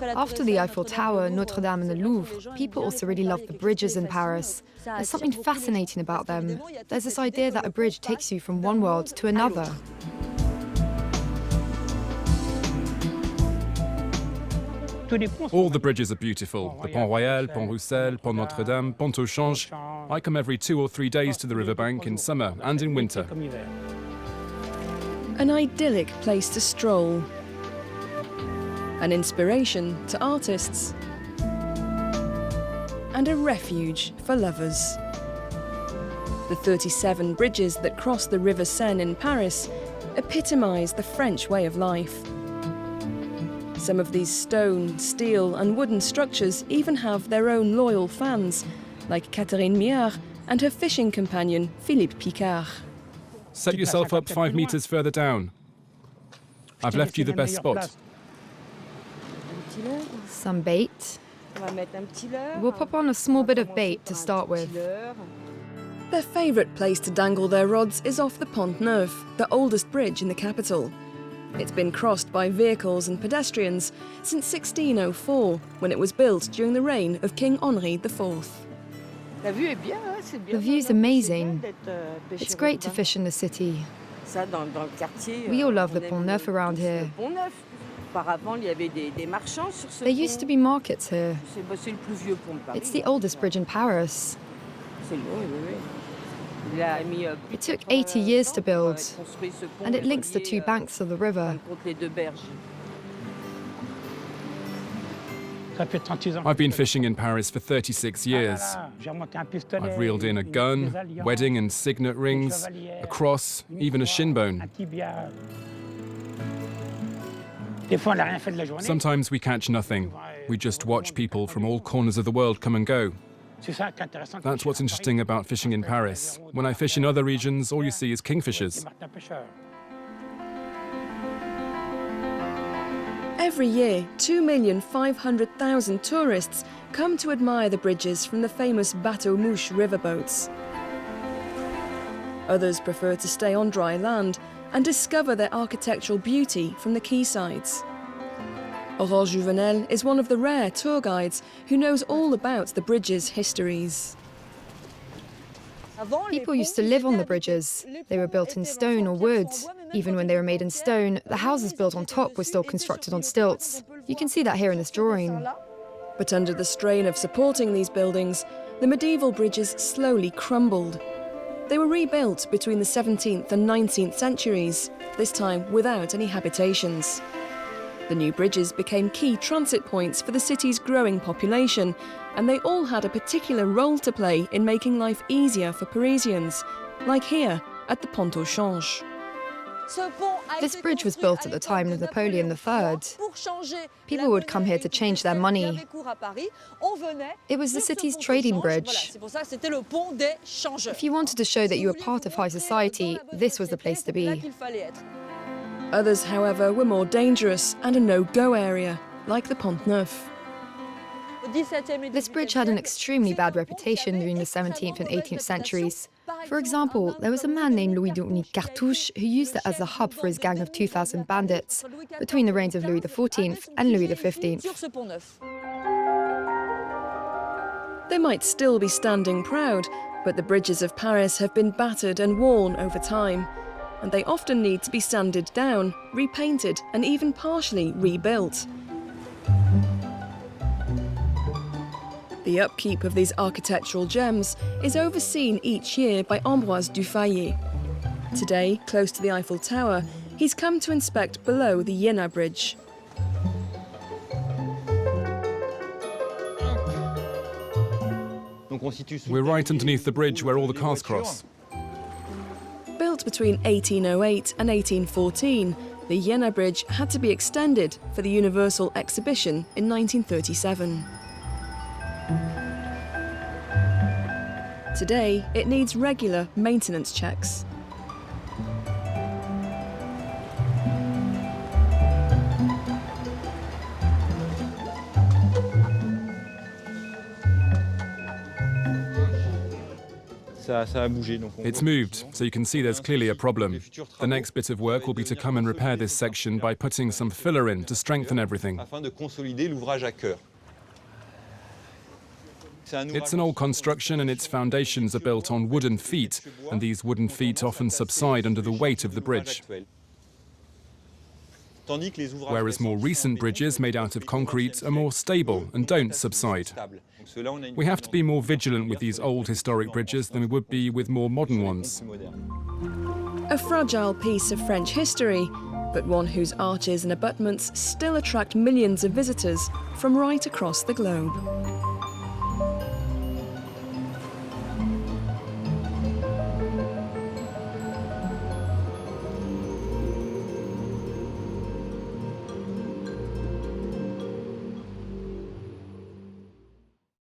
After the Eiffel Tower, Notre Dame and the Louvre, people also really love the bridges in Paris. There's something fascinating about them. There's this idea that a bridge takes you from one world to another. All the bridges are beautiful. The Pont Royal, Pont Roussel, Pont Notre Dame, Pont au Change. I come every 2 or 3 days to the riverbank in summer and in winter. An idyllic place to stroll. An inspiration to artists. And a refuge for lovers. The 37 bridges that cross the River Seine in Paris epitomise the French way of life. Some of these stone, steel and wooden structures even have their own loyal fans, like Catherine Miard and her fishing companion, Philippe Picard. Set yourself up 5 meters further down. I've left you the best spot. Some bait. We'll pop on a small bit of bait to start with. Their favourite place to dangle their rods is off the Pont Neuf, the oldest bridge in the capital. It's been crossed by vehicles and pedestrians since 1604, when it was built during the reign of King Henri IV. The view's amazing. It's great to fish in the city. We all love the Pont Neuf around here. There used to be markets here. It's the oldest bridge in Paris. It took 80 years to build, and it links the 2 banks of the river. I've been fishing in Paris for 36 years. I've reeled in a gun, wedding and signet rings, a cross, even a shin bone. Sometimes we catch nothing. We just watch people from all corners of the world come and go. That's what's interesting about fishing in Paris. When I fish in other regions, all you see is kingfishers. Every year, 2,500,000 tourists come to admire the bridges from the famous Bateau Mouche riverboats. Others prefer to stay on dry land and discover their architectural beauty from the quaysides. Aurore Juvenel is one of the rare tour guides who knows all about the bridges' histories. People used to live on the bridges. They were built in stone or wood. Even when they were made in stone, the houses built on top were still constructed on stilts. You can see that here in this drawing. But under the strain of supporting these buildings, the medieval bridges slowly crumbled. They were rebuilt between the 17th and 19th centuries, this time without any habitations. The new bridges became key transit points for the city's growing population, and they all had a particular role to play in making life easier for Parisians, like here at the Pont au Change. This bridge was built at the time of Napoleon III. People would come here to change their money. It was the city's trading bridge. If you wanted to show that you were part of high society, this was the place to be. Others, however, were more dangerous and a no-go area, like the Pont Neuf. This bridge had an extremely bad reputation during the 17th and 18th centuries. For example, there was a man named Louis Denis Cartouche who used it as a hub for his gang of 2,000 bandits between the reigns of Louis XIV and Louis XV. They might still be standing proud, but the bridges of Paris have been battered and worn over time, and they often need to be sanded down, repainted, and even partially rebuilt. The upkeep of these architectural gems is overseen each year by Ambroise Dufayet. Today, close to the Eiffel Tower, he's come to inspect below the Iéna Bridge. We're right underneath the bridge where all the cars cross. Built between 1808 and 1814, the Iéna Bridge had to be extended for the Universal Exhibition in 1937. Today, it needs regular maintenance checks. It's moved, so you can see there's clearly a problem. The next bit of work will be to come and repair this section by putting some filler in to strengthen everything. It's an old construction and its foundations are built on wooden feet, and these wooden feet often subside under the weight of the bridge. Whereas more recent bridges made out of concrete are more stable and don't subside. We have to be more vigilant with these old historic bridges than we would be with more modern ones. A fragile piece of French history, but one whose arches and abutments still attract millions of visitors from right across the globe.